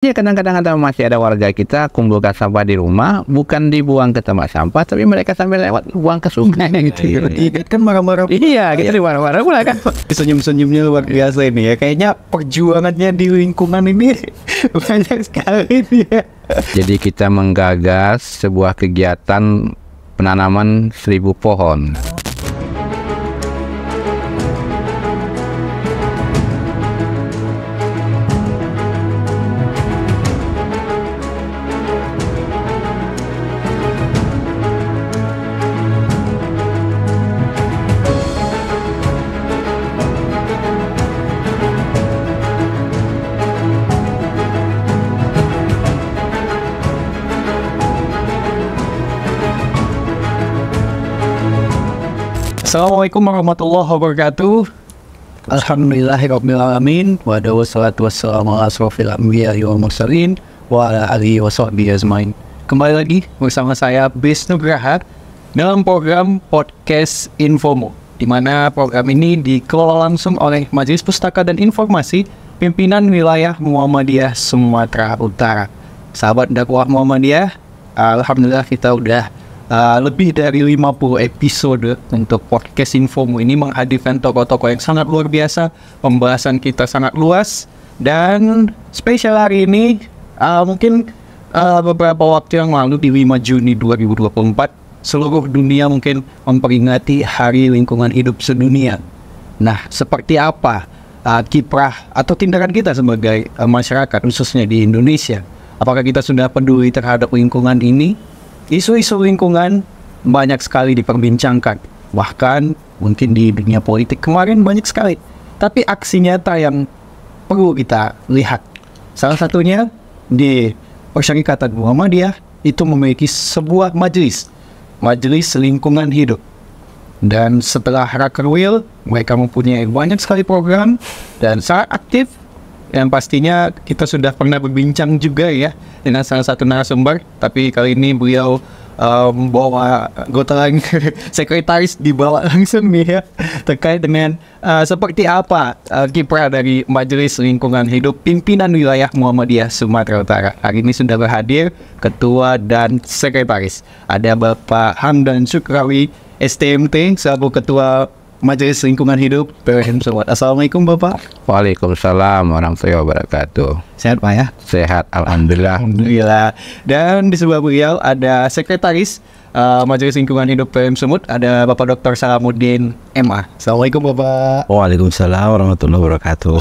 Ya kadang-kadang masih ada warga kita kumpulkan sampah di rumah, bukan dibuang ke tempat sampah, tapi mereka sambil lewat buang ke sungai gitu. Iya, kan marah-marah. Iya, kita marah-marah pula kan. Senyum-senyumnya luar biasa ini ya. Kayaknya perjuangannya di lingkungan ini banyak sekali nih ya. Jadi kita menggagas sebuah kegiatan penanaman 1000 pohon. Assalamualaikum warahmatullahi wabarakatuh. Alhamdulillahirrabbilalamin. Wassalatu wassalamu ala asrofil anbiya'i wal mursalin wa ala alihi wa sahbihi ajmain. Kembali lagi bersama saya Bis Nugraha dalam program Podcast Infomo, di mana program ini dikelola langsung oleh Majelis Pustaka dan Informasi Pimpinan Wilayah Muhammadiyah Sumatera Utara. Sahabat dakwah Muhammadiyah, alhamdulillah kita udah lebih dari 50 episode untuk Podcast Infomo ini menghadirkan tokoh-tokoh yang sangat luar biasa. Pembahasan kita sangat luas dan spesial hari ini mungkin beberapa waktu yang lalu di 5 Juni 2024 seluruh dunia mungkin memperingati Hari Lingkungan Hidup Sedunia. Nah, seperti apa kiprah atau tindakan kita sebagai masyarakat khususnya di Indonesia? Apakah kita sudah peduli terhadap lingkungan ini? Isu-isu lingkungan banyak sekali diperbincangkan, bahkan mungkin di dunia politik kemarin banyak sekali. Tapi aksi nyata yang perlu kita lihat, salah satunya di Persyarikatan Muhammadiyah itu memiliki sebuah majelis lingkungan hidup. Dan setelah Rakerwil, mereka mempunyai banyak sekali program dan sangat aktif. Yang pastinya kita sudah pernah berbincang juga ya dengan salah satu narasumber, tapi kali ini beliau membawa anggota lain, sekretaris dibawa langsung nih ya, terkait dengan seperti apa kiprah dari Majelis Lingkungan Hidup Pimpinan Wilayah Muhammadiyah Sumatera Utara. Hari ini sudah berhadir ketua dan sekretaris. Ada Bapak Hamdan Syukrawi STMT selaku ketua Majelis Lingkungan Hidup PM Sumut. Assalamualaikum Bapak. Waalaikumsalam warahmatullahi wabarakatuh. Sehat Pak ya? Sehat, alhamdulillah. Alhamdulillah. Dan di sebelah beliau ada sekretaris Majelis Lingkungan Hidup PM Sumut, ada Bapak Dr. Salamuddin MA. Assalamualaikum Bapak. Waalaikumsalam warahmatullahi wabarakatuh.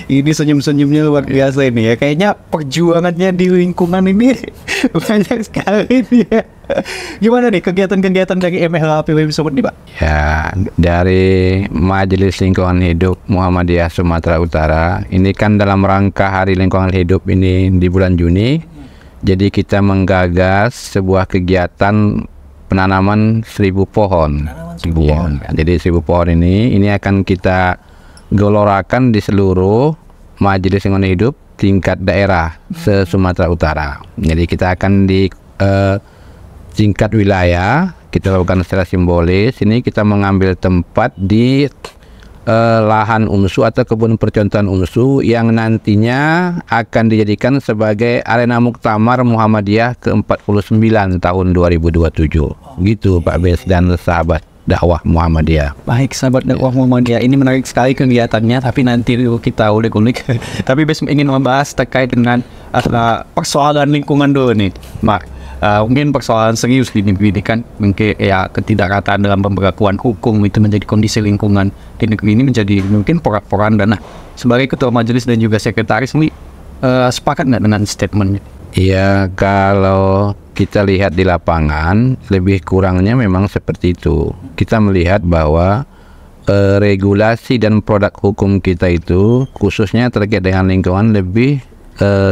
Ini senyum-senyumnya luar biasa ini ya. Kayaknya perjuangannya di lingkungan ini banyak sekali nih ya. Gimana nih kegiatan-kegiatan dari MLH PM Sumut nih Pak? Ya, dari Majelis Lingkungan Hidup Muhammadiyah Sumatera Utara, ini kan dalam rangka Hari Lingkungan Hidup ini di bulan Juni. Jadi kita menggagas sebuah kegiatan penanaman 1000 pohon. Ya, jadi 1000 pohon ini akan kita gelorakan di seluruh Majelis Lingkungan Hidup tingkat daerah se-Sumatera Utara. Jadi kita akan di tingkat wilayah kita lakukan secara simbolis. Ini kita mengambil tempat di lahan UMSU atau kebun percontohan UMSU yang nantinya akan dijadikan sebagai arena muktamar Muhammadiyah ke-49 tahun 2027. Gitu Pak Bes dan sahabat dakwah Muhammadiyah. Baik sahabat dakwah Muhammadiyah, ini menarik sekali kegiatannya, tapi nanti kita ulik-ulik. Tapi Bes ingin membahas terkait dengan persoalan lingkungan dulu nih Mak. Mungkin persoalan serius di pendidikan, mungkin ya ketidakrataan dalam pemberlakuan hukum itu menjadi kondisi lingkungan di negeri ini menjadi mungkin porak-poranda. Nah, sebagai ketua majelis dan juga sekretaris ini sepakat nggak dengan statementnya? Iya, kalau kita lihat di lapangan lebih kurangnya memang seperti itu. Kita melihat bahwa regulasi dan produk hukum kita itu khususnya terkait dengan lingkungan lebih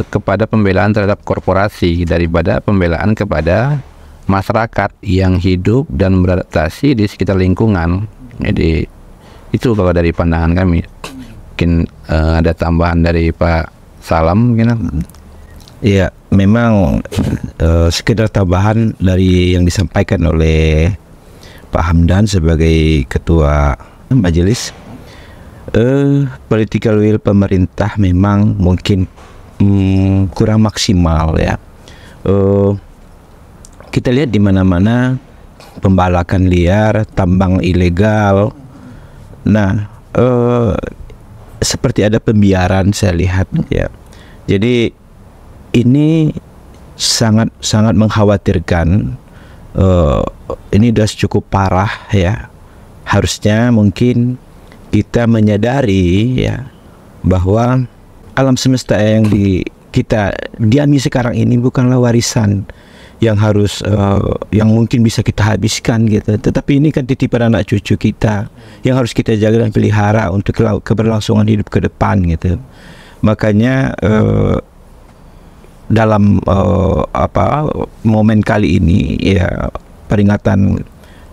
kepada pembelaan terhadap korporasi daripada pembelaan kepada masyarakat yang hidup dan beradaptasi di sekitar lingkungan. Jadi itu kalau dari pandangan kami. Mungkin ada tambahan dari Pak Salam mungkin. Iya, memang sekedar tambahan dari yang disampaikan oleh Pak Hamdan sebagai ketua majelis. Political will pemerintah memang mungkin kurang maksimal ya. Kita lihat di mana-mana pembalakan liar, tambang ilegal. Nah, seperti ada pembiaran saya lihat ya. Jadi ini sangat mengkhawatirkan. Ini sudah cukup parah ya. Harusnya mungkin kita menyadari ya bahwa alam semesta yang kita diami sekarang ini bukanlah warisan yang harus yang mungkin bisa kita habiskan gitu, tetapi ini kan titipan anak cucu kita yang harus kita jaga dan pelihara untuk keberlangsungan hidup ke depan gitu. Makanya dalam momen kali ini ya, peringatan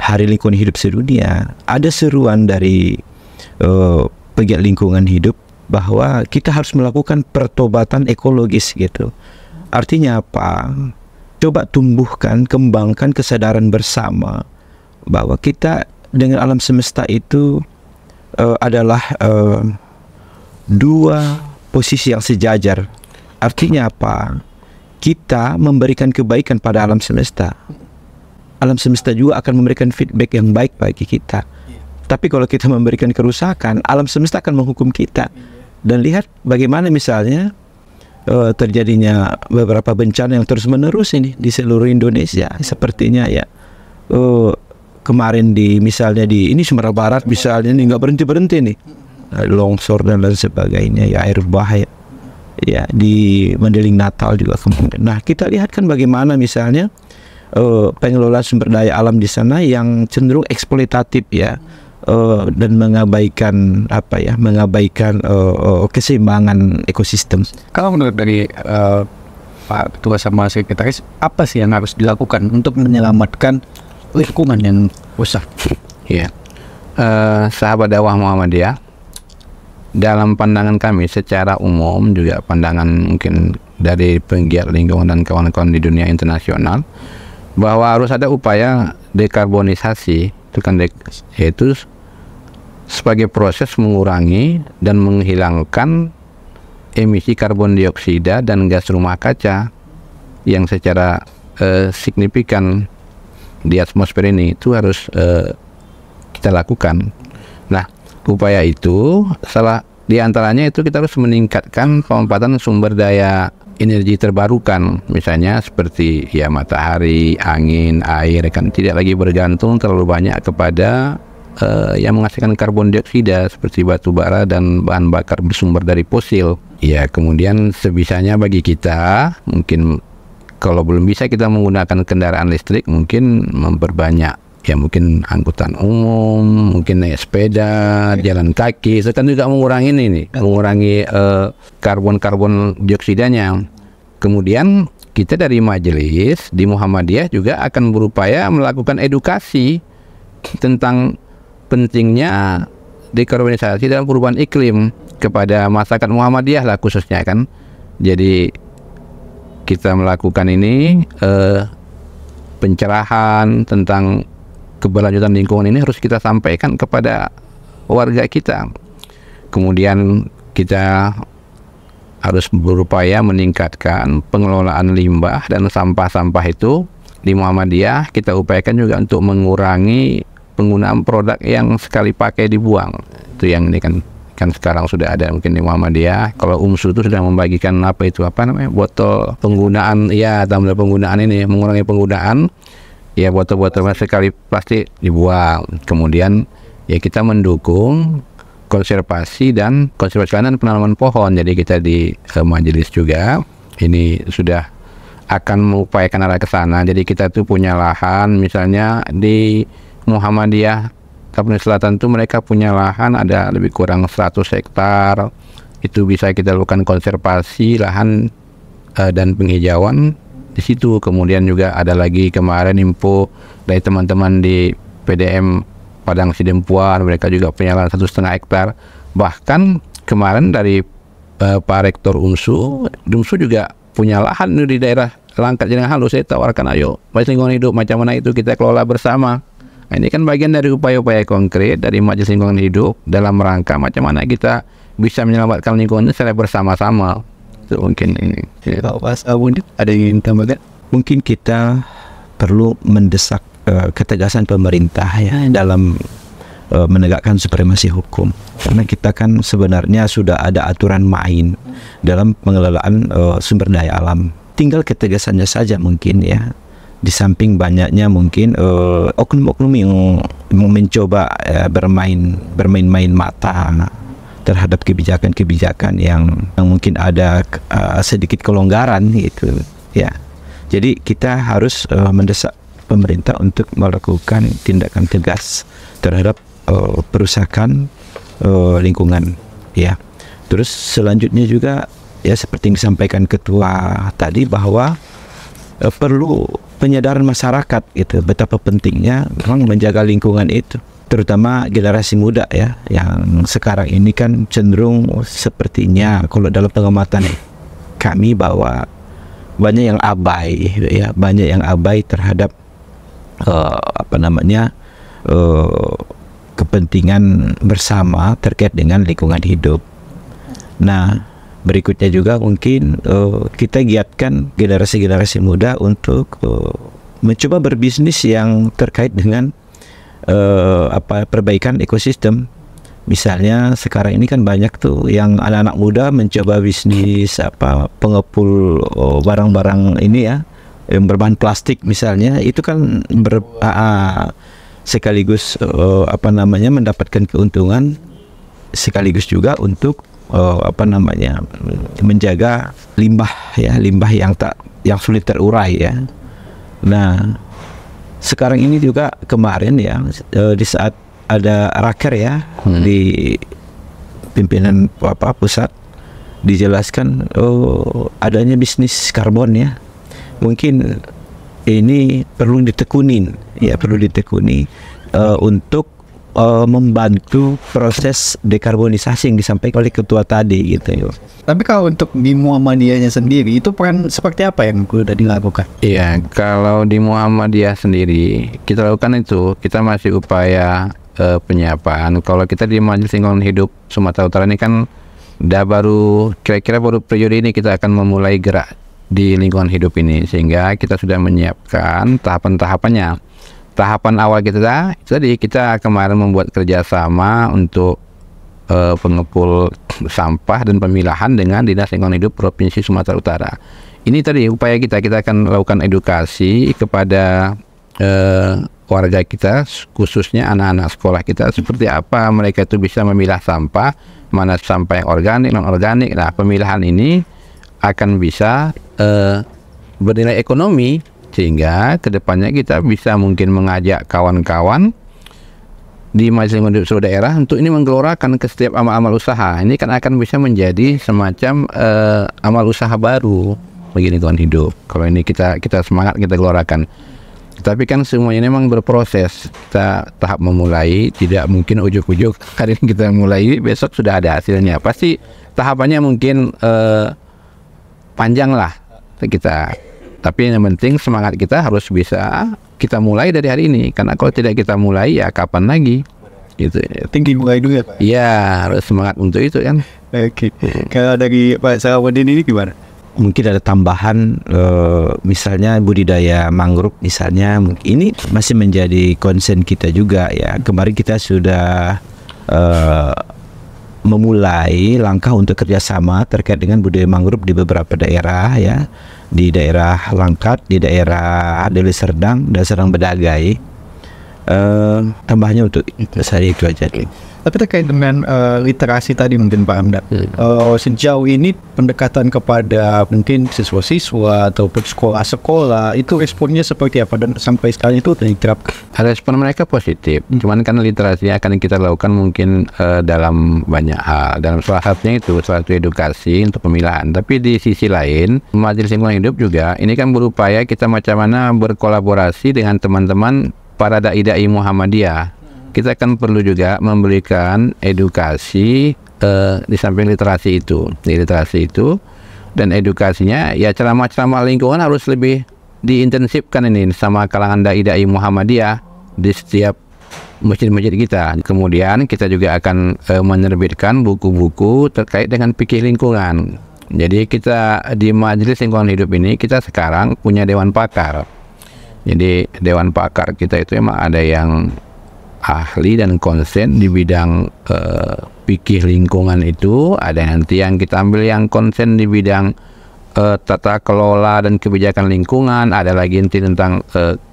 Hari Lingkungan Hidup Sedunia, ada seruan dari pegiat lingkungan hidup bahwa kita harus melakukan pertobatan ekologis gitu. Artinya apa? Coba tumbuhkan, kembangkan kesadaran bersama bahwa kita dengan alam semesta itu adalah dua posisi yang sejajar. Artinya apa? Kita memberikan kebaikan pada alam semesta. Alam semesta juga akan memberikan feedback yang baik bagi kita. Tapi kalau kita memberikan kerusakan, alam semesta akan menghukum kita. Dan lihat bagaimana misalnya terjadinya beberapa bencana yang terus-menerus ini di seluruh Indonesia. Sepertinya ya, kemarin misalnya di Sumatera Barat misalnya ini nggak berhenti nih, longsor dan lain sebagainya ya, air bahaya ya, di Mandeling Natal juga kemudian. Nah, kita lihat kan bagaimana misalnya pengelolaan sumber daya alam di sana yang cenderung eksploitatif ya. Dan mengabaikan keseimbangan ekosistem. Kalau menurut dari Pak Ketua sama Sekretaris, apa sih yang harus dilakukan untuk menyelamatkan lingkungan yang rusak? Ya, sahabat dakwah Muhammadiyah, dalam pandangan kami secara umum juga pandangan mungkin dari penggiat lingkungan dan kawan-kawan di dunia internasional, bahwa harus ada upaya dekarbonisasi, itu kan yaitu sebagai proses mengurangi dan menghilangkan emisi karbon dioksida dan gas rumah kaca yang secara signifikan di atmosfer ini, itu harus kita lakukan. Nah, upaya itu salah di antaranya itu kita harus meningkatkan pemanfaatan sumber daya energi terbarukan, misalnya seperti ya matahari, angin, air, kan tidak lagi bergantung terlalu banyak kepada yang menghasilkan karbon dioksida seperti batu bara dan bahan bakar bersumber dari fosil. Ya, kemudian sebisanya bagi kita, mungkin kalau belum bisa kita menggunakan kendaraan listrik, mungkin memperbanyak ya, mungkin angkutan umum, mungkin naik sepeda, jalan kaki, itu kan juga mengurangi mengurangi karbon dioksidanya. Kemudian kita dari majelis di Muhammadiyah juga akan berupaya melakukan edukasi tentang pentingnya dekarbonisasi dalam perubahan iklim kepada masyarakat Muhammadiyah lah khususnya kan. Jadi kita melakukan ini pencerahan tentang keberlanjutan lingkungan ini harus kita sampaikan kepada warga kita. Kemudian kita harus berupaya meningkatkan pengelolaan limbah dan sampah-sampah itu di Muhammadiyah. Kita upayakan juga untuk mengurangi penggunaan produk yang sekali pakai dibuang. Itu yang ini kan sekarang sudah ada mungkin di Muhammadiyah. Kalau UMSU itu sudah membagikan botol penggunaan, ya tumbler penggunaan ini, mengurangi penggunaan ya botol-botol sekali plastik dibuang. Kemudian ya kita mendukung konservasi dan penanaman pohon. Jadi kita di majelis juga ini sudah akan mengupayakan arah ke sana. Jadi kita tuh punya lahan misalnya di Muhammadiyah Kabupaten Selatan itu mereka punya lahan ada lebih kurang 100 hektar. Itu bisa kita lakukan konservasi lahan dan penghijauan di situ. Kemudian juga ada lagi kemarin info dari teman-teman di PDM Padang Sidempuan, mereka juga punya lahan 1,5 hektar. Bahkan kemarin dari Pak Rektor UMSU juga punya lahan di daerah Langkat Jalan Halus. Saya tawarkan, ayo Majelis Lingkungan Hidup, macam mana itu kita kelola bersama. Nah, ini kan bagian dari upaya-upaya konkret dari Majelis Lingkungan Hidup dalam rangka macam mana kita bisa menyelamatkan lingkungan secara bersama-sama. Itu mungkin ini. Kalau Mas Abun ada yang ingin tambahkan? Mungkin kita perlu mendesak ketegasan pemerintah ya dalam menegakkan supremasi hukum, karena kita kan sebenarnya sudah ada aturan main dalam pengelolaan sumber daya alam. Tinggal ketegasannya saja mungkin ya. Di samping banyaknya mungkin oknum-oknum yang mencoba bermain-main mata terhadap kebijakan-kebijakan yang mungkin ada sedikit kelonggaran gitu ya. Jadi kita harus mendesak pemerintah untuk melakukan tindakan tegas terhadap perusakan lingkungan ya. Terus selanjutnya juga ya seperti yang disampaikan ketua tadi bahwa perlu penyadaran masyarakat itu betapa pentingnya memang menjaga lingkungan itu, terutama generasi muda ya yang sekarang ini kan cenderung sepertinya kalau dalam pengamatan kami bahwa banyak yang abai ya, banyak yang abai terhadap kepentingan bersama terkait dengan lingkungan hidup. Nah, berikutnya juga mungkin kita giatkan generasi-generasi muda untuk mencoba berbisnis yang terkait dengan perbaikan ekosistem. Misalnya sekarang ini kan banyak tuh yang anak-anak muda mencoba bisnis pengepul barang-barang ini ya, yang berbahan plastik misalnya, itu kan sekaligus mendapatkan keuntungan, sekaligus juga untuk menjaga limbah yang sulit terurai ya. Nah, sekarang ini juga kemarin ya di saat ada raker ya di pimpinan pusat dijelaskan adanya bisnis karbon ya. Mungkin ini perlu ditekunin untuk membantu proses dekarbonisasi yang disampaikan oleh ketua tadi gitu. Tapi kalau untuk di Muhammadiyahnya sendiri itu peran seperti apa yang sudah dilakukan? Iya, kalau di Muhammadiyah sendiri kita lakukan itu, kita masih upaya penyiapan. Kalau kita di Majelis Lingkungan Hidup Sumatera Utara ini kan kira-kira baru periode ini kita akan memulai gerak di lingkungan hidup ini, sehingga kita sudah menyiapkan tahapan-tahapannya. Tahapan awal kita itu tadi, kita kemarin membuat kerjasama untuk pengepul sampah dan pemilahan dengan Dinas Lingkungan Hidup Provinsi Sumatera Utara. Ini tadi upaya kita akan lakukan edukasi kepada warga kita, khususnya anak-anak sekolah kita, seperti apa mereka itu bisa memilah sampah, mana sampah yang organik, non-organik. Nah, pemilahan ini akan bisa bernilai ekonomi, sehingga kedepannya kita bisa mungkin mengajak kawan-kawan di Majelis Lingkungan Hidup seluruh daerah untuk ini menggelorakan ke setiap amal-amal usaha. Ini kan akan bisa menjadi semacam amal usaha baru bagi lingkungan hidup. Kalau ini kita semangat, kita gelorakan. Tapi kan semuanya memang berproses. Kita tahap memulai, tidak mungkin ujuk-ujuk hari ini kita mulai, besok sudah ada hasilnya. Pasti tahapannya mungkin panjang lah kita. Tapi yang penting semangat kita harus bisa kita mulai dari hari ini. Karena kalau tidak kita mulai, ya kapan lagi? Gitu. Tinggi mulai dulu ya Pak? Iya, harus semangat untuk itu kan. Oke. Kalau dari Pak Salahuddin ini gimana? Mungkin ada tambahan, misalnya budidaya mangrove misalnya, ini masih menjadi concern kita juga ya. Kemarin kita sudah memulai langkah untuk kerjasama terkait dengan budidaya mangrove di beberapa daerah ya, di daerah Langkat, di daerah Deli Serdang dan Serdang Bedagai. Tambahnya untuk saya itu aja. Tapi terkait dengan literasi tadi mungkin Pak Hamdan, sejauh ini pendekatan kepada mungkin siswa-siswa ataupun sekolah-sekolah itu responnya seperti apa, dan sampai sekarang itu diterapkan? Respon mereka positif, cuman kan literasi akan kita lakukan mungkin dalam banyak hal. Dalam salah satunya itu edukasi untuk pemilahan. Tapi di sisi lain, Majelis Lingkungan Hidup juga ini kan berupaya kita macam mana berkolaborasi dengan teman-teman para dai-dai Muhammadiyah. Kita kan perlu juga memberikan edukasi di samping literasi itu. Di literasi itu dan edukasinya ya, ceramah-ceramah lingkungan harus lebih diintensifkan ini sama kalangan dai-dai Muhammadiyah di setiap masjid-masjid kita. Kemudian kita juga akan menerbitkan buku-buku terkait dengan fikih lingkungan. Jadi kita di Majelis Lingkungan Hidup ini kita sekarang punya dewan pakar. Jadi dewan pakar kita itu emang ada yang ahli dan konsen di bidang fikih lingkungan itu, ada nanti yang kita ambil yang konsen di bidang tata kelola dan kebijakan lingkungan, ada lagi nanti tentang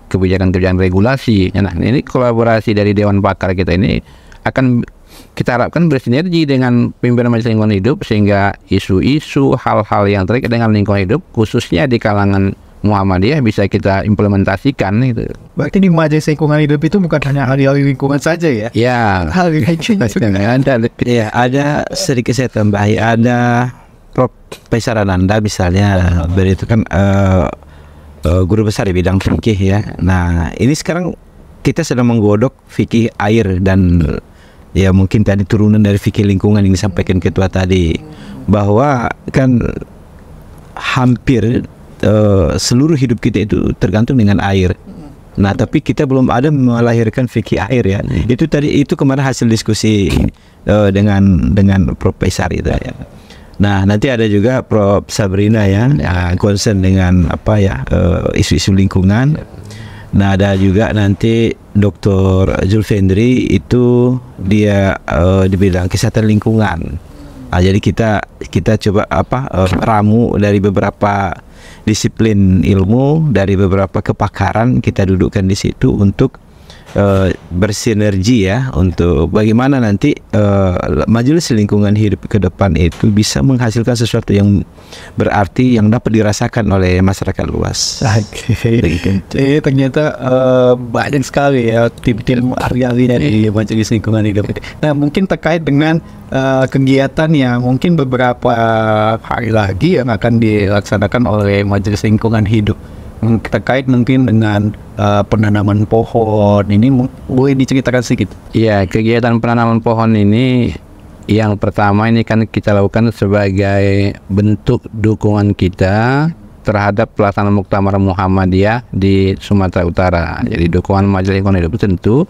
kebijakan-kebijakan regulasi. Nah, ini kolaborasi dari dewan pakar kita ini akan kita harapkan bersinergi dengan pimpinan Majelis Lingkungan Hidup sehingga isu-isu hal-hal yang terkait dengan lingkungan hidup khususnya di kalangan Muhammadiyah bisa kita implementasikan itu. Berarti di Majelis Lingkungan Hidup itu bukan hanya hal-hal lingkungan saja ya? Ya. Hal lingkungan Ya, ada sedikit saya tambahi, ada Prof. Faisal Ananda misalnya, beliau itu kan guru besar di bidang fikih ya. Nah, ini sekarang kita sedang menggodok fikih air dan ya mungkin tadi turunan dari fikih lingkungan yang disampaikan ketua tadi, bahwa kan hampir seluruh hidup kita itu tergantung dengan air. Nah, tapi kita belum ada melahirkan fikih air ya. Itu kemarin hasil diskusi dengan Prof. Faisal itu ya. Nah, nanti ada juga Prof. Sabrina ya, concern dengan isu-isu lingkungan. Nah, ada juga nanti Dr. Zulfendri itu dia di bidang kesehatan lingkungan. Nah, jadi kita coba ramu dari beberapa disiplin ilmu, dari beberapa kepakaran kita dudukkan di situ untuk bersinergi ya, untuk bagaimana nanti Majelis Lingkungan Hidup ke depan itu bisa menghasilkan sesuatu yang berarti yang dapat dirasakan oleh masyarakat luas. Ternyata banyak sekali ya tim-tim ahli-ahlinya di Majelis Lingkungan Hidup. Nah, mungkin terkait dengan kegiatan yang mungkin beberapa hari lagi yang akan dilaksanakan oleh Majelis Lingkungan Hidup terkait mungkin dengan penanaman pohon ini, boleh diceritakan sedikit? Iya, kegiatan penanaman pohon ini yang pertama ini kan kita lakukan sebagai bentuk dukungan kita terhadap pelaksanaan Muktamar Muhammadiyah di Sumatera Utara. Jadi dukungan Majelis Lingkungan Hidup tentu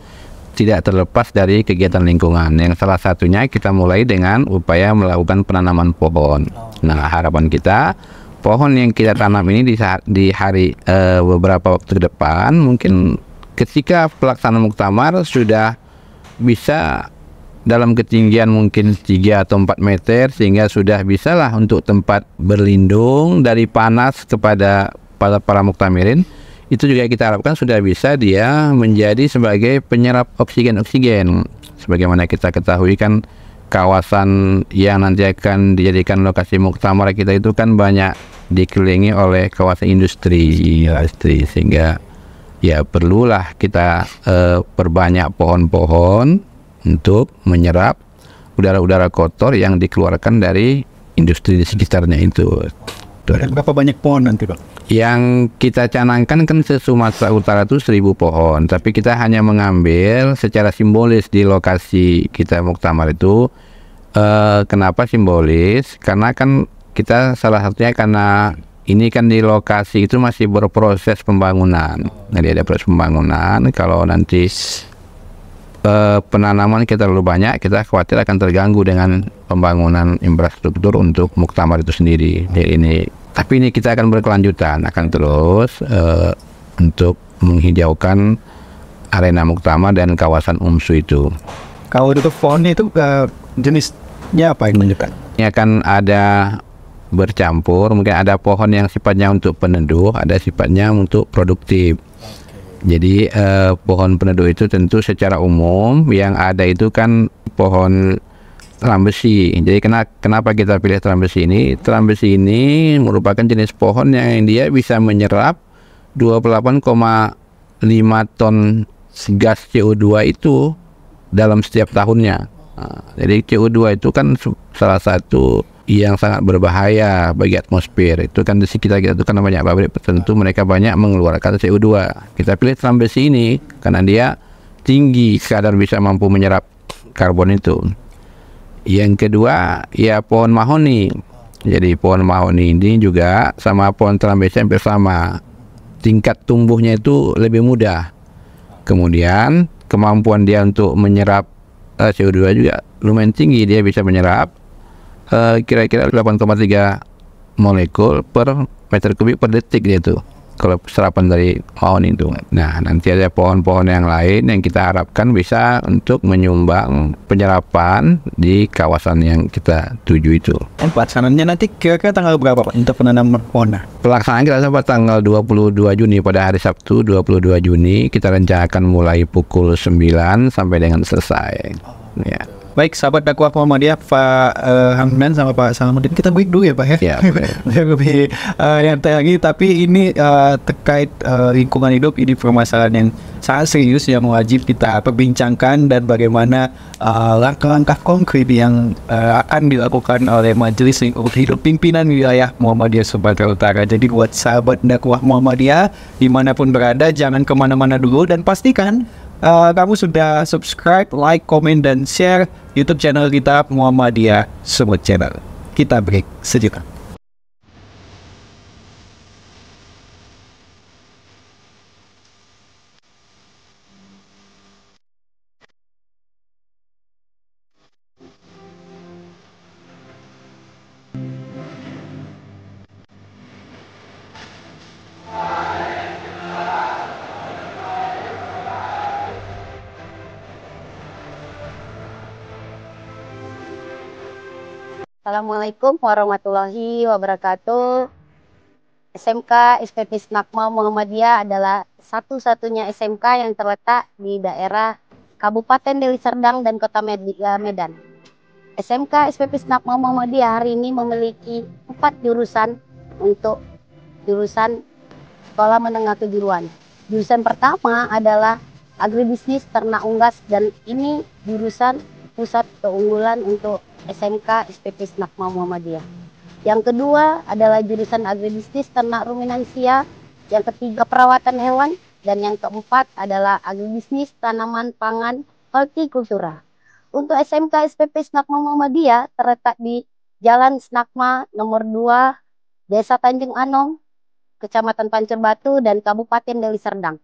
tidak terlepas dari kegiatan lingkungan. Yang salah satunya kita mulai dengan upaya melakukan penanaman pohon. Nah, harapan kita pohon yang kita tanam ini di hari beberapa waktu ke depan, mungkin ketika pelaksanaan muktamar sudah bisa dalam ketinggian mungkin 3 atau 4 meter, sehingga sudah bisalah untuk tempat berlindung dari panas kepada para muktamirin. Itu juga kita harapkan sudah bisa dia menjadi sebagai penyerap oksigen. Sebagaimana kita ketahui kan kawasan yang nanti akan dijadikan lokasi muktamar kita itu kan banyak dikelilingi oleh kawasan industri, sehingga ya perlulah kita perbanyak pohon-pohon untuk menyerap udara-udara kotor yang dikeluarkan dari industri di sekitarnya itu. Berapa banyak pohon nanti, Pak? Yang kita canangkan kan se-Sumatera Utara itu 1000 pohon, tapi kita hanya mengambil secara simbolis di lokasi kita muktamar itu. Kenapa simbolis? Karena kan kita salah satunya karena ini kan di lokasi itu masih berproses pembangunan. Jadi ada proses pembangunan. Kalau nanti penanaman kita terlalu banyak, kita khawatir akan terganggu dengan pembangunan infrastruktur untuk muktamar itu sendiri. Tapi ini kita akan berkelanjutan, akan terus untuk menghijaukan arena muktamar dan kawasan UMSU itu. Kalau untuk pohonnya itu jenisnya apa yang menunjukkan? Ini akan ada bercampur, mungkin ada pohon yang sifatnya untuk peneduh, ada sifatnya untuk produktif. Jadi pohon peneduh itu tentu secara umum yang ada itu kan pohon teram besi. Jadi kenapa kita pilih teram besi ini? Teram besi ini merupakan jenis pohon yang dia bisa menyerap 28,5 ton gas CO2 itu dalam setiap tahunnya. Jadi CO2 itu kan salah satu yang sangat berbahaya bagi atmosfer. Itu kan di sekitar kita itu kan banyak pabrik tertentu, mereka banyak mengeluarkan CO2. Kita pilih teram besi ini karena dia tinggi kadar bisa mampu menyerap karbon itu. Yang kedua ya pohon mahoni. Jadi pohon mahoni ini juga sama pohon teram besi hampir sama. Tingkat tumbuhnya itu lebih mudah. Kemudian kemampuan dia untuk menyerap CO2 juga lumayan tinggi. Dia bisa menyerap kira-kira 8,3 molekul per meter kubik per detik dia tuh. Kalau serapan dari pohon itu. Nah, nanti ada pohon-pohon yang lain yang kita harapkan bisa untuk menyumbang penyerapan di kawasan yang kita tuju itu. Pelaksanaannya nanti kira-kira tanggal berapa Pak untuk penanaman pohon? Pelaksanaan kita sampai tanggal 22 Juni pada hari Sabtu 22 Juni kita rencanakan mulai pukul 9 sampai dengan selesai. Ya. Baik, sahabat dakwah Muhammadiyah, Pak Hamdan sama Pak Salamuddin, kita break dulu ya Pak ya. Lebih nyantai lagi, tapi ini terkait lingkungan hidup, ini permasalahan yang sangat serius yang wajib kita perbincangkan, dan bagaimana langkah-langkah konkret yang akan dilakukan oleh Majelis Lingkungan Hidup Pimpinan Wilayah Muhammadiyah Sumatera Utara. Jadi buat sahabat dakwah Muhammadiyah dimanapun berada, jangan kemana-mana dulu, dan pastikan kamu sudah subscribe, like, komen, dan share YouTube channel kita Muhammadiyah Sumut Channel. Kita break sejenak. Assalamualaikum warahmatullahi wabarakatuh. SMK SPP Snakma Muhammadiyah adalah satu-satunya SMK yang terletak di daerah Kabupaten Deli Serdang dan Kota Medan. SMK SPP Snakma Muhammadiyah hari ini memiliki 4 jurusan untuk jurusan sekolah menengah kejuruan. Jurusan pertama adalah agribisnis ternak unggas, dan ini jurusan pusat keunggulan untuk SMK SPP Snakma Muhammadiyah. Yang kedua adalah jurusan agribisnis ternak ruminansia, yang ketiga perawatan hewan, dan yang keempat adalah agribisnis tanaman pangan hortikultura. Untuk SMK SPP Snakma Muhammadiyah terletak di Jalan Snakma nomor 2, Desa Tanjung Anom, Kecamatan Pancur Batu, dan Kabupaten Deli Serdang.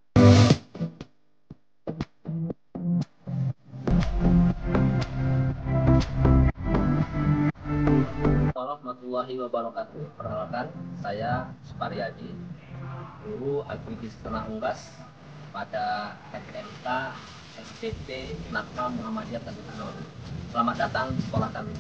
Warahmatullahi wabarakatuh. Perkenalkan, saya Suparyadi, guru agribisnis ternak unggas pada SMK SPP Snakma Muhammadiyah Tanjung Anom. Selamat datang di sekolah kami.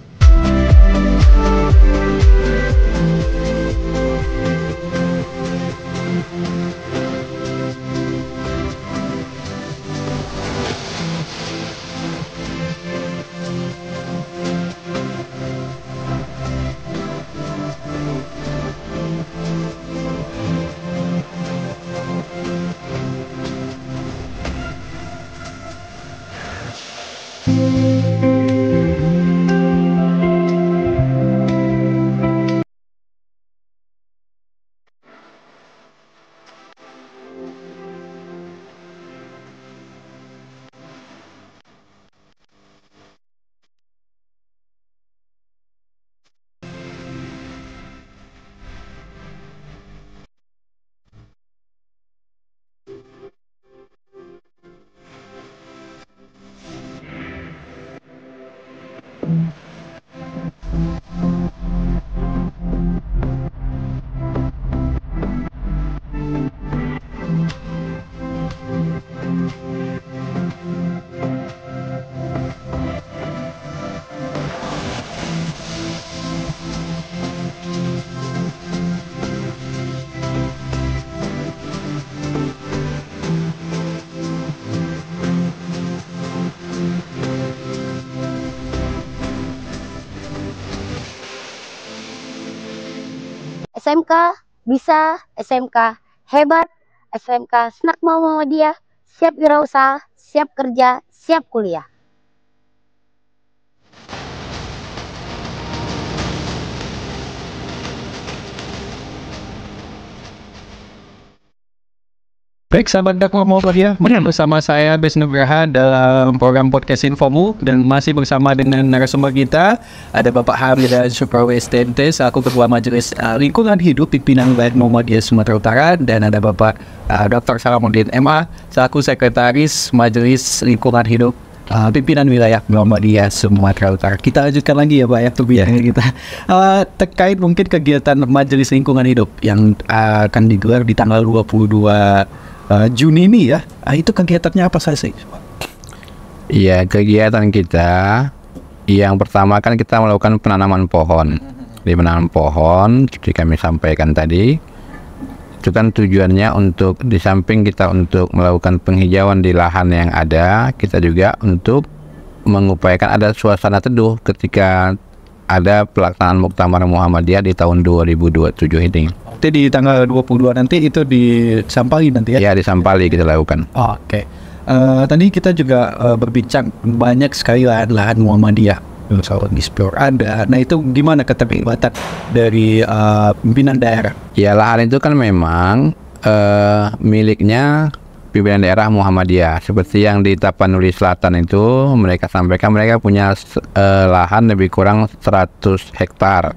SMK bisa, SMK hebat, SMK Snakma Muhammadiyah siap wirausaha, siap kerja, siap kuliah. Baik, sahabat dakwah Muhammadiyah, bersama saya Bes Nugraha dalam program podcast Infomu, dan masih bersama dengan narasumber kita ada Bapak Hamdan Syukrawi STMT selaku Ketua Majelis Lingkungan Hidup Pimpinan Wilayah Muhammadiyah Sumatera Utara, dan ada Bapak Dr. Salamuddin MA selaku Sekretaris Majelis Lingkungan Hidup pimpinan wilayah Muhammadiyah Sumatera Utara. Kita lanjutkan lagi ya Pak ya perbincangan kita terkait mungkin kegiatan Majelis Lingkungan Hidup yang akan digelar di tanggal 22 Juni ini ya. Itu kegiatannya apa saja sih Pak? Iya, kegiatan kita yang pertama kan kita melakukan penanaman pohon. Di penanaman pohon seperti kami sampaikan tadi, itu kan tujuannya untuk di samping kita untuk melakukan penghijauan di lahan yang ada, kita juga untuk mengupayakan ada suasana teduh ketika ada pelaksanaan Muktamar Muhammadiyah di tahun 2027 ini. Nanti di tanggal 22 nanti itu di Sampali nanti ya? Ya, di Sampali kita lakukan. Oke. Tadi kita juga berbincang banyak sekali lahan Muhammadiyah. Soal Explore ada. Nah itu gimana keterlibatan dari pimpinan daerah? Ya, lahan itu kan memang miliknya pimpinan daerah Muhammadiyah. Seperti yang di Tapanuli Selatan itu mereka sampaikan mereka punya lahan lebih kurang 100 hektar.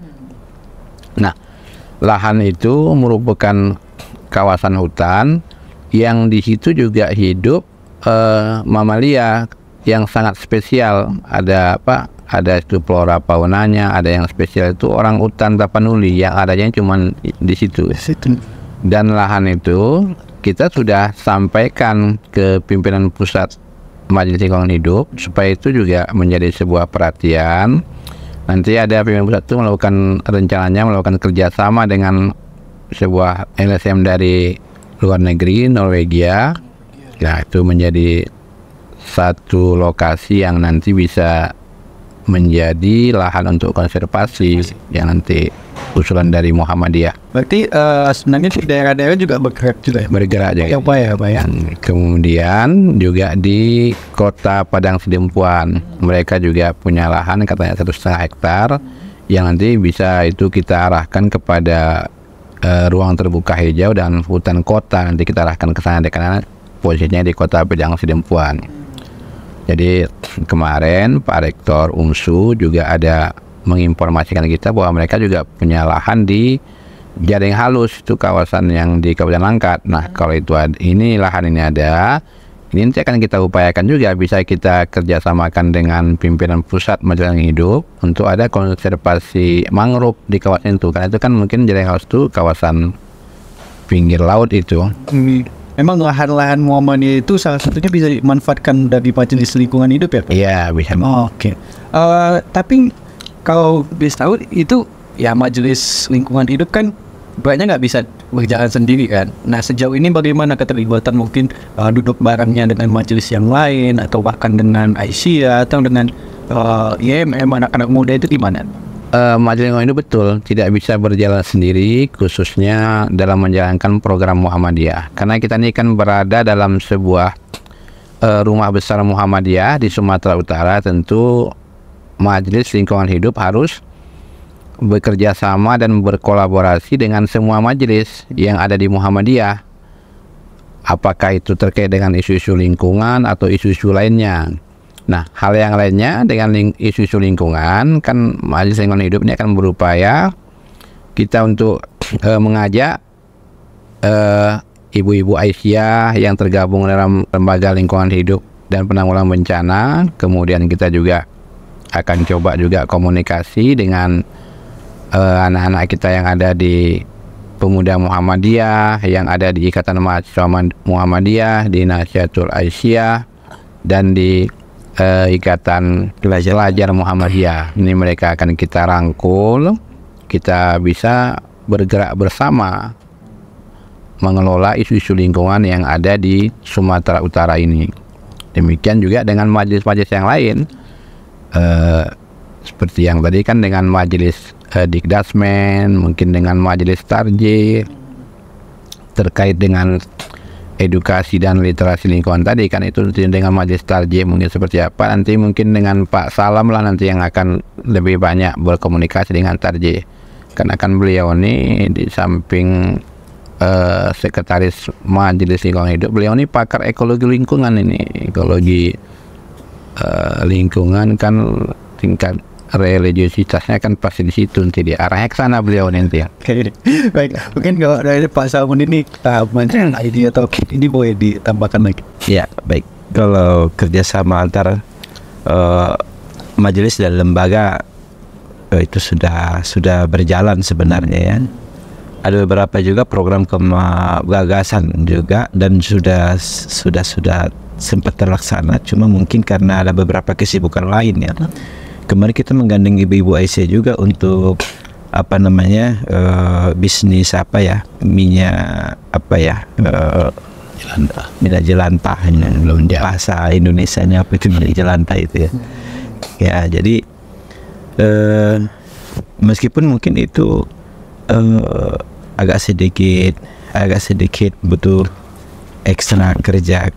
Nah, lahan itu merupakan kawasan hutan yang di situ juga hidup mamalia yang sangat spesial. Ada apa? Ada itu flora faunanya, ada yang spesial itu orang utan Tapanuli yang adanya cuma di situ. Dan lahan itu kita sudah sampaikan ke pimpinan pusat Majelis Lingkungan Hidup supaya itu juga menjadi sebuah perhatian. Nanti ada pimpinan pusat itu melakukan rencananya melakukan kerjasama dengan sebuah LSM dari luar negeri, Norwegia. Nah, itu menjadi satu lokasi yang nanti bisa menjadi lahan untuk konservasi yang nanti usulan dari Muhammadiyah. Berarti sebenarnya di daerah-daerah juga bergerak juga ya? Bergerak juga. Ya Pak ya. Kemudian juga di Kota Padang Sidempuan mereka juga punya lahan katanya 1,5 hektar yang nanti bisa itu kita arahkan kepada ruang terbuka hijau dan hutan kota. Nanti kita arahkan ke sana karena posisinya di Kota Padang Sidempuan. Jadi kemarin Pak Rektor UMSU juga ada menginformasikan kita bahwa mereka juga punya lahan di Jaring Halus, itu kawasan yang di Kabupaten Langkat. Nah, kalau itu ini lahan ini ada, ini nanti akan kita upayakan juga bisa kita kerjasamakan dengan pimpinan pusat Majelis Lingkungan Hidup untuk ada konservasi mangrove di kawasan itu. Karena itu kan mungkin Jaring Halus itu kawasan pinggir laut itu. Memang lahan-lahan Muhammadiyah itu salah satunya bisa dimanfaatkan dari Majelis Lingkungan Hidup ya Pak? Iya, bisa. Oke. Tapi kalau bisa tahu itu ya Majelis Lingkungan Hidup kan banyak nggak bisa berjalan sendiri kan. Nah sejauh ini bagaimana keterlibatan mungkin duduk barengnya dengan majelis yang lain atau bahkan dengan Aisyah atau dengan IMM anak-anak muda itu gimana? Majelis Lingkungan Hidup betul tidak bisa berjalan sendiri khususnya dalam menjalankan program Muhammadiyah karena kita ini kan berada dalam sebuah rumah besar Muhammadiyah di Sumatera Utara. Tentu Majelis Lingkungan Hidup harus bekerja sama dan berkolaborasi dengan semua majelis yang ada di Muhammadiyah, apakah itu terkait dengan isu-isu lingkungan atau isu-isu lainnya. Nah, hal yang lainnya dengan isu-isu lingkungan kan Majelis Lingkungan Hidup ini akan berupaya kita untuk mengajak ibu-ibu Aisyah yang tergabung dalam lembaga lingkungan hidup dan penanggulangan bencana. Kemudian kita juga akan coba juga komunikasi dengan anak-anak kita yang ada di Pemuda Muhammadiyah, yang ada di Ikatan Mahasiswa Muhammadiyah, di Nahdlatul Aisyah, dan di Ikatan Pelajar Muhammadiyah. Ini mereka akan kita rangkul, kita bisa bergerak bersama mengelola isu-isu lingkungan yang ada di Sumatera Utara ini. Demikian juga dengan majelis-majelis yang lain, seperti yang tadi kan dengan majelis Dikdasmen, mungkin dengan majelis Tarjih terkait dengan edukasi dan literasi lingkungan tadi kan, itu dengan majelis Tarjih mungkin seperti apa. Nanti mungkin dengan Pak Salam lah nanti yang akan lebih banyak berkomunikasi dengan Tarjih, karena kan beliau ini di samping sekretaris Majelis Lingkungan Hidup, beliau ini pakar ekologi lingkungan. Ini ekologi lingkungan kan tingkat religiositasnya kan pasti di situ, nanti dia arahnya ke sana beliau nanti ya. Baik, mungkin kalau dari Pak Salmun ini ide atau ini boleh ditambahkan lagi. Ya, baik. Kalau kerjasama antar majelis dan lembaga itu sudah berjalan sebenarnya ya. Ada beberapa juga program gagasan juga dan sudah sempat terlaksana, cuma mungkin karena ada beberapa kesibukan lain ya. Kemarin kita menggandeng ibu-ibu Aisyah juga untuk bisnis minyak minyak jelantah, belum bahasa Indonesianya apa itu minyak jelantah itu ya. Ya jadi meskipun mungkin itu agak sedikit butuh ekstra kerja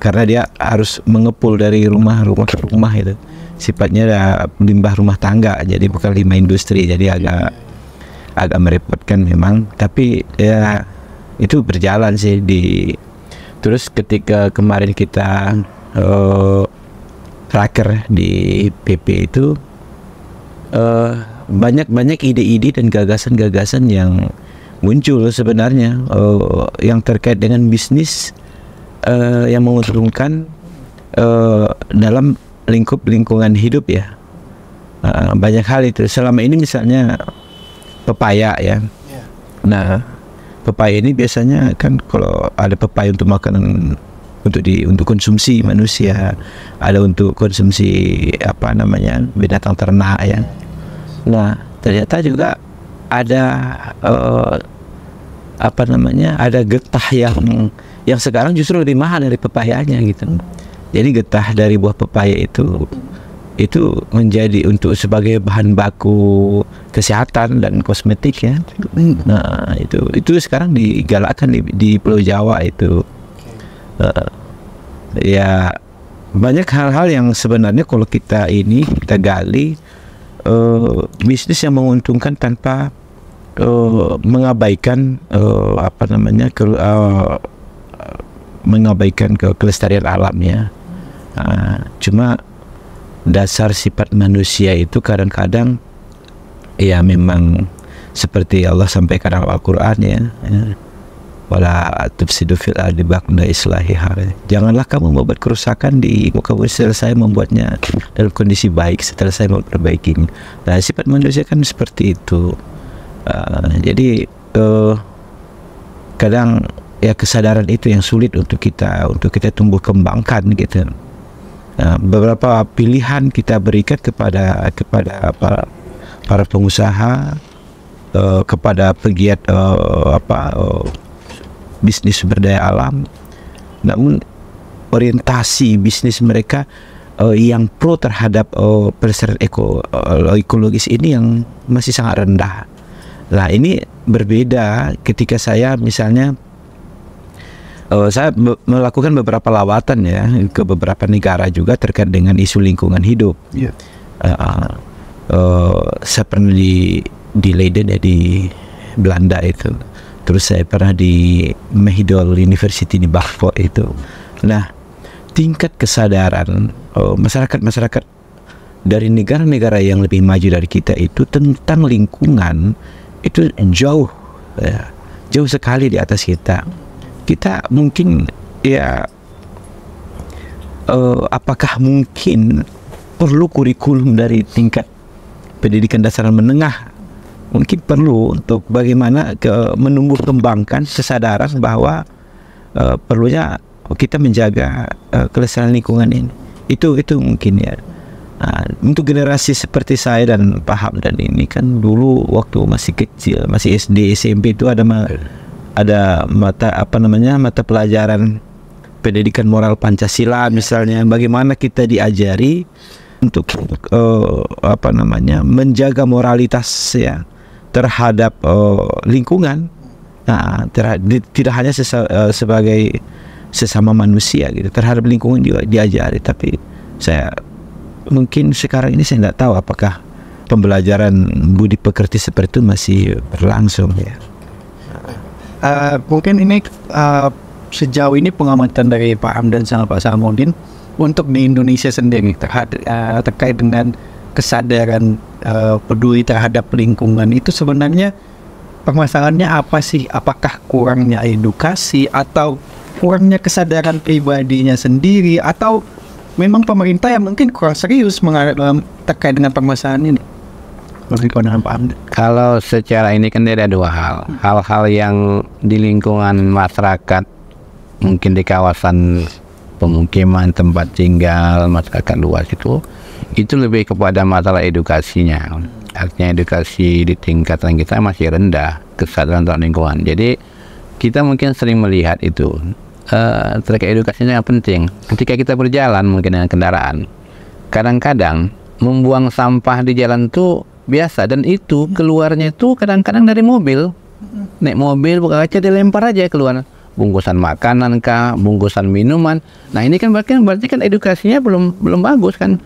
karena dia harus mengepul dari rumah ke rumah itu. Sifatnya limbah rumah tangga, jadi bukan limbah industri, jadi agak merepotkan memang. Tapi ya itu berjalan sih terus ketika kemarin kita raker di PP itu banyak ide-ide dan gagasan-gagasan yang muncul sebenarnya yang terkait dengan bisnis yang menguntungkan dalam lingkungan hidup ya. Banyak hal itu. Selama ini misalnya pepaya ya. Nah, pepaya ini biasanya kan kalau ada pepaya untuk makanan untuk konsumsi manusia, ada untuk konsumsi binatang ternak ya. Nah, ternyata juga ada ada getah yang sekarang justru lebih mahal dari pepayanya gitu. Jadi getah dari buah pepaya itu menjadi untuk sebagai bahan baku kesehatan dan kosmetik ya. Nah, itu sekarang digalakkan di Pulau Jawa itu. Ya banyak hal-hal yang sebenarnya kalau kita gali bisnis yang menguntungkan tanpa mengabaikan mengabaikan kelestarian alamnya. Cuma dasar sifat manusia itu kadang-kadang ya memang seperti Allah sampaikan dalam Al-Quran ya. Wala tufsidu fil ardi ba'da islahiha. Janganlah kamu membuat kerusakan di muka bumi setelah saya membuatnya dalam kondisi baik, setelah saya memperbaikinya. Nah, sifat manusia kan seperti itu. Jadi kadang ya kesadaran itu yang sulit untuk kita tumbuh kembangkan gitu. Beberapa pilihan kita berikan kepada para pengusaha, kepada pegiat bisnis sumber daya alam, namun orientasi bisnis mereka yang pro terhadap pelestarian ekologis ini yang masih sangat rendah. Nah, ini berbeda ketika saya misalnya saya melakukan beberapa lawatan ya ke beberapa negara juga terkait dengan isu lingkungan hidup. Saya pernah di Leiden ya, di Belanda itu. Terus saya pernah di Mahdal University di Bakvo itu. Nah, tingkat kesadaran masyarakat dari negara-negara yang lebih maju dari kita itu tentang lingkungan itu jauh sekali di atas kita. Kita mungkin ya apakah mungkin perlu kurikulum dari tingkat pendidikan dasar menengah? Mungkin perlu untuk bagaimana menumbuh kembangkan kesadaran bahwa perlunya kita menjaga kelestarian lingkungan ini. Itu mungkin ya. Nah, untuk generasi seperti saya dan Pak Hamdan ini kan dulu waktu masih kecil, masih SD, SMP itu ada mata pelajaran pendidikan moral Pancasila misalnya, bagaimana kita diajari untuk menjaga moralitas ya terhadap lingkungan. Nah, tidak hanya sebagai sesama manusia gitu, terhadap lingkungan juga diajari. Tapi saya mungkin sekarang ini saya tidak tahu apakah pembelajaran budi pekerti seperti itu masih berlangsung ya. Mungkin ini sejauh ini pengamatan dari Pak Hamdan sama Pak Salmudin untuk di Indonesia sendiri terkait dengan kesadaran peduli terhadap lingkungan itu sebenarnya permasalahannya apa sih? Apakah kurangnya edukasi atau kurangnya kesadaran pribadinya sendiri, atau memang pemerintah yang mungkin kurang serius terkait dengan permasalahan ini. Bagaimana Pak Hamdan? Kalau secara ini kan ada dua hal. Hal-hal yang di lingkungan masyarakat, mungkin di kawasan pemukiman, tempat tinggal masyarakat luas itu lebih kepada masalah edukasinya. Artinya edukasi di tingkatan kita masih rendah, kesadaran tentang lingkungan. Jadi kita mungkin sering melihat itu terkait edukasinya yang penting. Ketika kita berjalan mungkin dengan kendaraan, kadang-kadang membuang sampah di jalan tuh biasa, dan itu keluarnya itu kadang-kadang dari mobil. Naik mobil, buka kaca, dilempar aja keluar. Bungkusan makanan kah, bungkusan minuman. Nah ini kan berarti kan edukasinya belum bagus kan.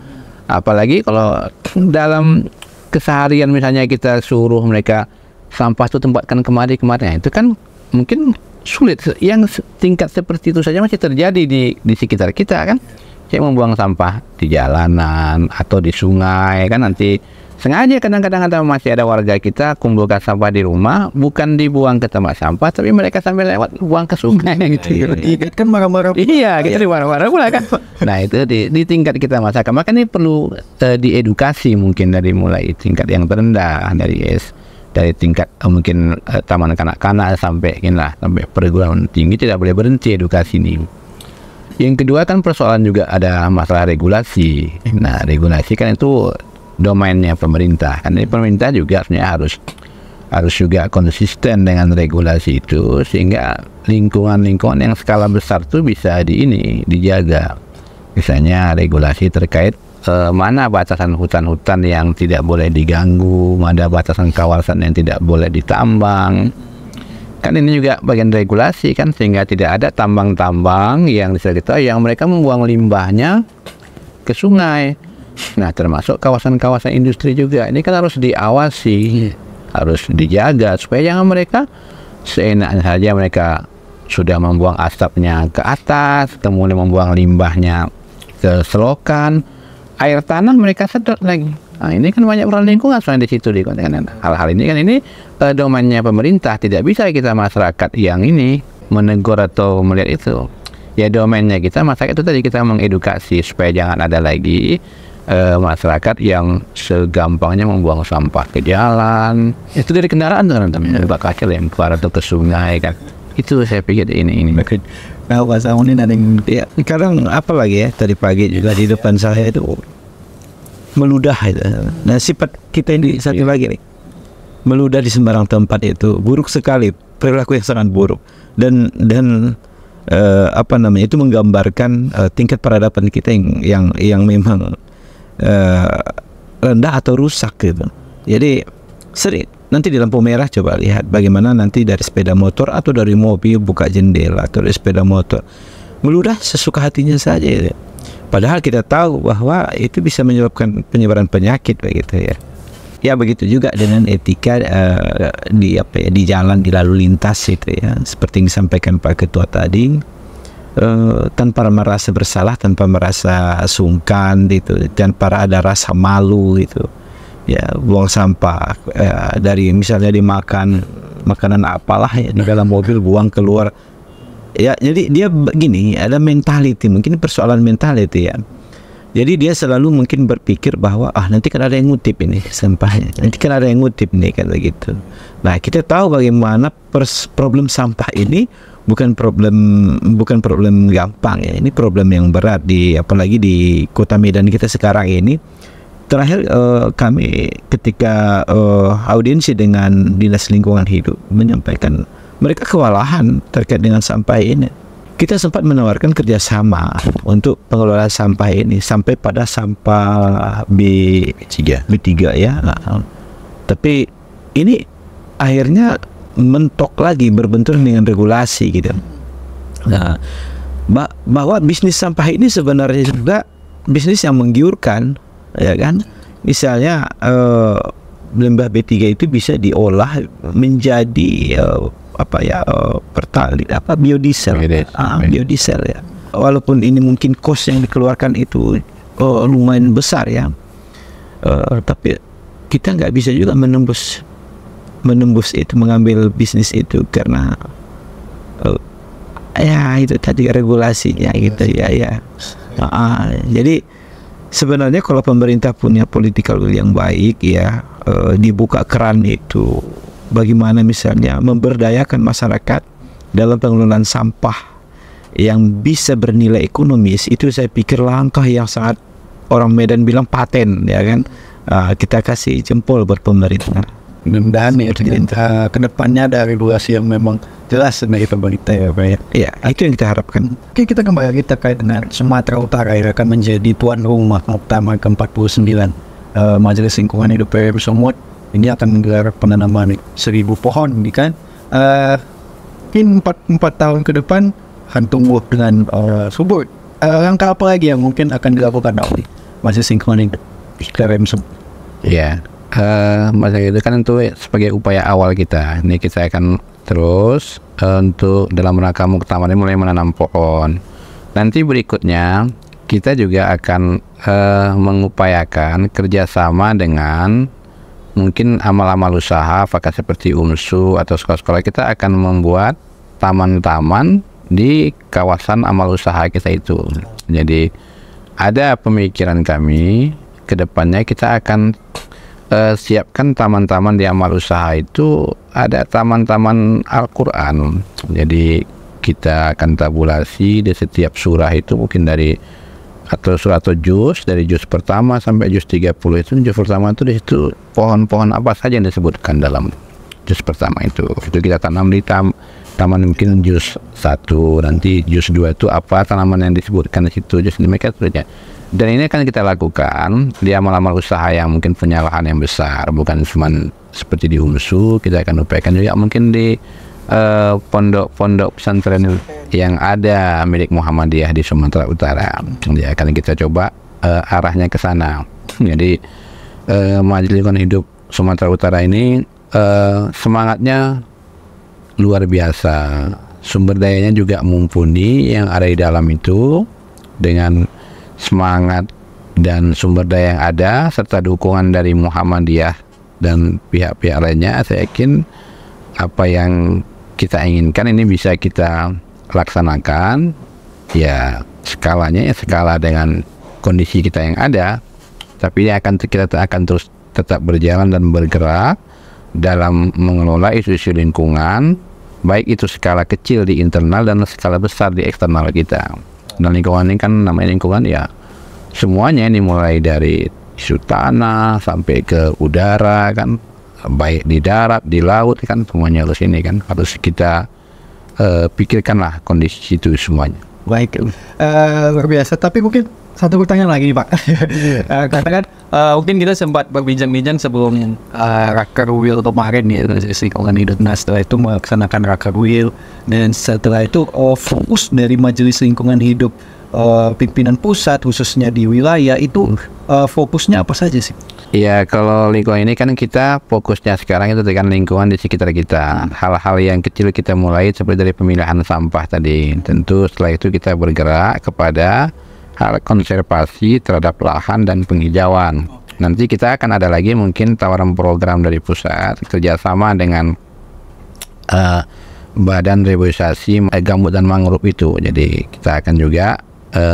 Apalagi kalau dalam keseharian misalnya kita suruh mereka sampah itu tempatkan kemari. Nah, itu kan mungkin sulit. Yang tingkat seperti itu saja masih terjadi di sekitar kita kan. Kayak membuang sampah di jalanan atau di sungai kan, nanti sengaja kadang-kadang masih ada warga kita kumpulkan sampah di rumah, bukan dibuang ke tempat sampah, tapi mereka sambil lewat buang ke sungai gitu. Iya kan, marah-marah. Iya, kita marah-marah pula kan. Nah itu di tingkat kita masyarakat, makanya ini perlu diedukasi mungkin dari mulai tingkat yang terendah, dari tingkat mungkin taman kanak-kanak sampai perguruan tinggi, tidak boleh berhenti edukasi ini. Yang kedua kan persoalan juga ada masalah regulasi. Nah regulasi kan itu domainnya pemerintah. Kan pemerintah juga sebenarnya harus juga konsisten dengan regulasi itu, sehingga lingkungan-lingkungan yang skala besar itu bisa dijaga. Misalnya regulasi terkait mana batasan hutan-hutan yang tidak boleh diganggu, mana batasan kawasan yang tidak boleh ditambang. Kan ini juga bagian regulasi kan, sehingga tidak ada tambang-tambang yang yang mereka membuang limbahnya ke sungai. Nah termasuk kawasan-kawasan industri juga, ini kan harus diawasi, harus dijaga supaya jangan mereka seenaknya saja mereka sudah membuang asapnya ke atas, kemudian membuang limbahnya ke selokan, air tanah mereka sedot lagi. Nah ini kan banyak persoalan lingkungan soalnya di situ. Hal-hal ini kan domainnya pemerintah, tidak bisa kita masyarakat yang ini menegur atau melihat itu. Ya domainnya kita masyarakat itu tadi, kita mengedukasi supaya jangan ada lagi masyarakat yang segampangnya membuang sampah ke jalan. Itu dari kendaraan tuh teman-teman, Pak Kacil lempar atau ke sungai kan. Itu saya pikir ini. Nah, pasal ini ada yang kadang apa lagi ya, tadi pagi juga di depan saya itu meludah itu. Nah sifat kita ini satu lagi nih, meludah di sembarang tempat itu buruk sekali, perilaku yang sangat buruk, dan itu menggambarkan tingkat peradaban kita yang memang rendah atau rusak gitu. Jadi sering nanti di lampu merah coba lihat bagaimana nanti dari sepeda motor atau dari mobil buka jendela, atau dari sepeda motor meludah sesuka hatinya saja gitu. Padahal kita tahu bahwa itu bisa menyebabkan penyebaran penyakit begitu ya. Ya begitu juga dengan etika di jalan, di lalu lintas itu ya. Seperti yang disampaikan Pak Ketua tadi, tanpa merasa bersalah, tanpa merasa sungkan gitu, tanpa ada rasa malu gitu. Ya, buang sampah dari misalnya dimakan makanan apalah ya di dalam mobil, buang keluar. Ya, jadi dia begini, ada mentality, mungkin persoalan mentality ya. Jadi dia selalu mungkin berpikir bahwa nanti kan ada yang ngutip ini sampahnya, nanti kan ada yang ngutip nih kan begitu. Nah kita tahu bagaimana problem sampah ini bukan problem gampang ya, ini problem yang berat apalagi di Kota Medan kita sekarang ini. Terakhir kami ketika audiensi dengan Dinas Lingkungan Hidup menyampaikan mereka kewalahan terkait dengan sampah ini. Kita sempat menawarkan kerjasama untuk pengelolaan sampah ini sampai pada sampah B3 ya. Tapi ini akhirnya mentok lagi, berbenturan dengan regulasi gitu. Nah, bahwa bisnis sampah ini sebenarnya juga bisnis yang menggiurkan, ya kan? Misalnya limbah B3 itu bisa diolah menjadi biodiesel. Biodiesel ya. Walaupun ini mungkin cost yang dikeluarkan itu lumayan besar ya, tapi kita nggak bisa juga menembus itu, mengambil bisnis itu karena ya itu tadi regulasinya gitu ya. Jadi sebenarnya kalau pemerintah punya political will yang baik ya, dibuka keran itu, bagaimana misalnya memberdayakan masyarakat dalam pengelolaan sampah yang bisa bernilai ekonomis, itu saya pikir langkah yang sangat, orang Medan bilang paten ya kan. Kita kasih jempol buat pemerintah. Mudah-mudahan ya ke depannya ada regulasi yang memang jelas dari pemerintah ya Pak ya. Ya, itu yang kita harapkan. Oke, kita kembali lagi terkait dengan Sumatera Utara yang akan menjadi tuan rumah Muktamar ke-49 Majelis Lingkungan Hidup PBB Sumut. Ini akan menggelar penanaman 1.000 pohon, kan? Mungkin 4 tahun ke depan akan tumbuh dengan subur. Langkah apa lagi yang mungkin akan dilakukan oleh Majelis Lingkungan Hidup PBB Sumut? Ya, masa itu kan itu sebagai upaya awal kita. Ini kita akan terus untuk dalam rangka muktamar ini mulai menanam pohon. Nanti berikutnya kita juga akan mengupayakan kerjasama dengan mungkin amal-amal usaha, apakah seperti UMSU atau sekolah-sekolah. Kita akan membuat taman-taman di kawasan amal usaha kita itu. Jadi ada pemikiran kami ke depannya kita akan siapkan taman-taman di amal usaha itu, ada taman-taman Al-Quran. Jadi kita akan tabulasi di setiap surah itu mungkin dari atau surah atau juz, dari juz pertama sampai juz 30 itu. Juz pertama itu di situ pohon-pohon apa saja yang disebutkan dalam juz pertama itu kita tanam di taman mungkin juz 1, nanti juz 2 itu apa tanaman yang disebutkan di situ, juz demikian seterusnya. Dan ini akan kita lakukan di amal-amal usaha yang mungkin penyalahan yang besar, bukan cuma seperti di UMSU. Kita akan upayakan juga mungkin di pondok-pondok pesantren yang ada milik Muhammadiyah di Sumatera Utara. Jadi akan kita coba arahnya ke sana. Jadi Majelis Lingkungan Hidup Sumatera Utara ini semangatnya luar biasa, sumber dayanya juga mumpuni yang ada di dalam itu. Dengan semangat dan sumber daya yang ada serta dukungan dari Muhammadiyah dan pihak-pihak lainnya, saya yakin apa yang kita inginkan ini bisa kita laksanakan. Ya skalanya ya skala dengan kondisi kita yang ada, tapi ini kita akan terus tetap berjalan dan bergerak dalam mengelola isu-isu lingkungan, baik itu skala kecil di internal dan skala besar di eksternal kita. Dan lingkungan ini kan namanya lingkungan ya semuanya, ini mulai dari isu tanah sampai ke udara kan, baik di darat, di laut kan, semuanya harus ini kan, harus kita pikirkanlah kondisi itu semuanya. Baik, luar biasa. Tapi mungkin satu pertanyaan lagi nih Pak. Katakan mungkin kita sempat berbincang-bincang sebelum Rakerwil kemarin ya, Lingkungan Hidup. Nah setelah itu melaksanakan Rakerwil, dan setelah itu fokus dari Majelis Lingkungan Hidup pimpinan pusat khususnya di wilayah itu fokusnya apa saja sih? Ya kalau lingkungan ini kan kita fokusnya sekarang itu dengan lingkungan di sekitar kita. Hal-hal yang kecil kita mulai seperti dari pemilahan sampah tadi. Tentu setelah itu kita bergerak kepada hal konservasi terhadap lahan dan penghijauan. Nanti kita akan ada lagi mungkin tawaran program dari pusat kerjasama dengan Badan Reboisasi Gambut dan Mangrove itu. Jadi kita akan juga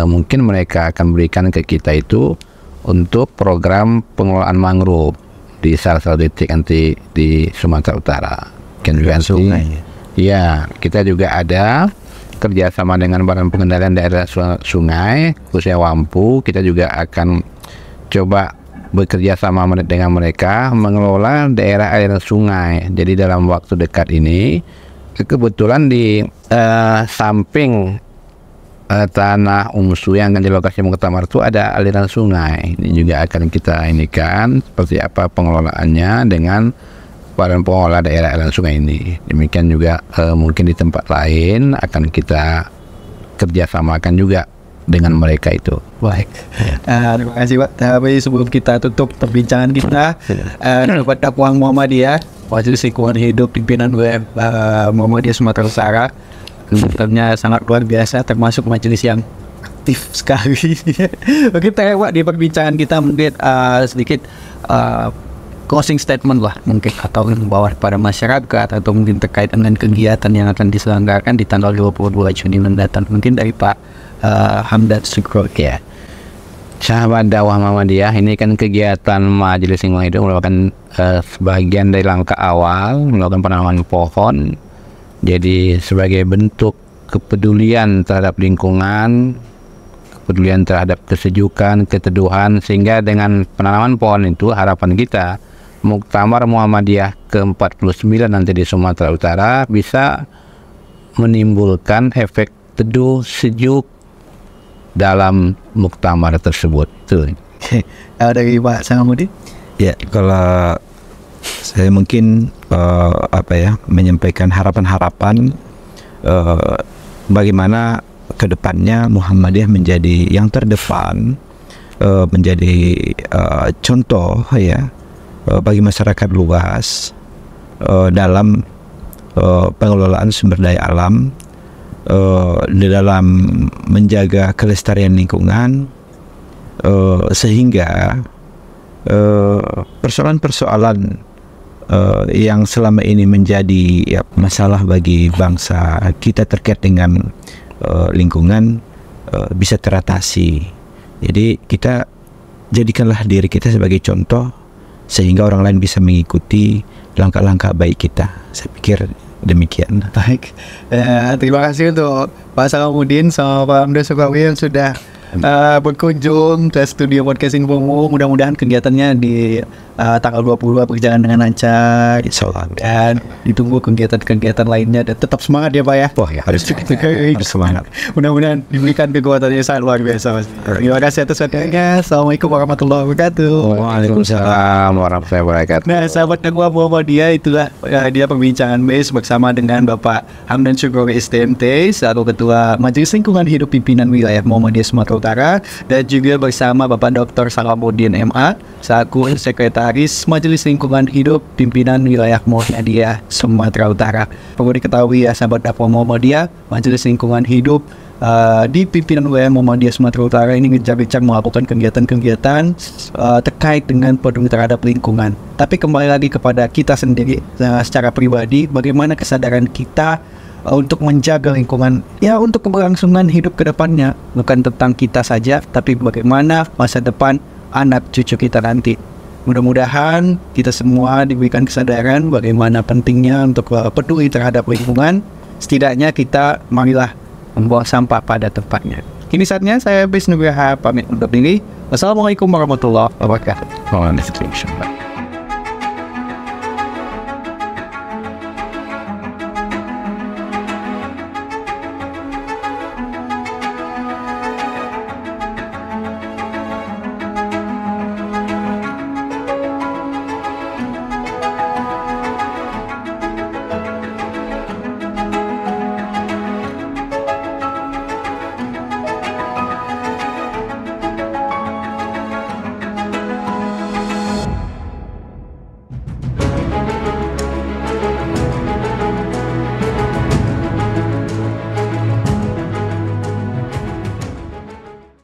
mungkin mereka akan berikan ke kita itu untuk program pengelolaan mangrove di salah satu titik nanti di Sumatera Utara. Kan juga nanti, ya kita juga ada kerjasama dengan Badan Pengendalian Daerah Sungai khususnya Wampu. Kita juga akan coba bekerja sama dengan mereka mengelola daerah aliran sungai. Jadi dalam waktu dekat ini kebetulan di samping tanah UMSU yang di lokasi muktamar itu ada aliran sungai. Ini juga akan kita inikan seperti apa pengelolaannya dengan Badan Pengelola Daerah Aliran Sungai ini. Demikian juga mungkin di tempat lain akan kita kerjasamakan juga dengan mereka itu. Baik, terima kasih Pak. Tapi sebelum kita tutup perbincangan kita, kepada Puang Muhammadiyah, Majelis Lingkungan Hidup pimpinan Muhammadiyah Sumatera Utara, sebenarnya sangat luar biasa, termasuk majelis yang aktif sekali. Oke, Pak, di perbincangan kita mungkin sedikit closing statement lah mungkin, atau membawa kepada masyarakat, atau mungkin terkait dengan kegiatan yang akan diselenggarakan di tanggal 22 Juni mendatang, mungkin dari Pak Hamdan Sugro. Ya, sahabat dakwah Muhammadiyah, ini kan kegiatan Majelis Lingkungan Hidup merupakan sebagian dari langkah awal melakukan penanaman pohon. Jadi sebagai bentuk kepedulian terhadap lingkungan, kepedulian terhadap kesejukan, keteduhan, sehingga dengan penanaman pohon itu harapan kita Muktamar Muhammadiyah ke-49 nanti di Sumatera Utara bisa menimbulkan efek teduh sejuk dalam muktamar tersebut. Oke, dari Pak Sangamudin. Ya, kalau saya mungkin menyampaikan harapan-harapan bagaimana kedepannya Muhammadiyah menjadi yang terdepan, menjadi contoh ya bagi masyarakat luas dalam pengelolaan sumber daya alam, di dalam menjaga kelestarian lingkungan, sehingga persoalan-persoalan yang selama ini menjadi masalah bagi bangsa kita terkait dengan lingkungan bisa teratasi. Jadi kita jadikanlah diri kita sebagai contoh sehingga orang lain bisa mengikuti langkah-langkah baik kita. Saya pikir demikian. Baik, terima kasih untuk Pak Sangamudin sama Pak Hamdan Sugro yang sudah berkunjung ke studio podcast Infomu. Mudah-mudahan kegiatannya di tanggal 22 berjalan dengan lancar, dan ditunggu kegiatan-kegiatan lainnya, dan tetap semangat ya Pak ya. Wah ya, harus semangat. Mudah-mudahan diberikan kekuatannya sangat luar biasa Mas. Terima kasih atas waktunya. Assalamualaikum warahmatullahi wabarakatuh. Waalaikumsalam warahmatullahi wabarakatuh. Nah, sahabat dakwah Muhammadiyah, itulah dia perbincangan BES bersama dengan Bapak Hamdan Sugro STMT selaku Ketua Majelis Lingkungan Hidup Pimpinan Wilayah Muhammadiyah Sumatera Utara, dan juga bersama Bapak Dr. Salamuddin MA selaku Sekretaris Majelis Lingkungan Hidup Pimpinan Wilayah Muhammadiyah Sumatera Utara. Perlu diketahui ya sahabat dakwah Muhammadiyah, Majelis Lingkungan Hidup di pimpinan wilayah Muhammadiyah Sumatera Utara ini gencar-gencar melakukan kegiatan-kegiatan terkait dengan peduli terhadap lingkungan. Tapi kembali lagi kepada kita sendiri secara pribadi, bagaimana kesadaran kita untuk menjaga lingkungan, ya untuk keberlangsungan hidup ke depannya. Bukan tentang kita saja, tapi bagaimana masa depan anak cucu kita nanti. Mudah-mudahan kita semua diberikan kesadaran bagaimana pentingnya untuk peduli terhadap lingkungan. Setidaknya kita marilah membuang sampah pada tempatnya. Kini saatnya saya Bis Nugraha pamit undur diri. Wassalamualaikum warahmatullahi wabarakatuh. Waalaikumsalam.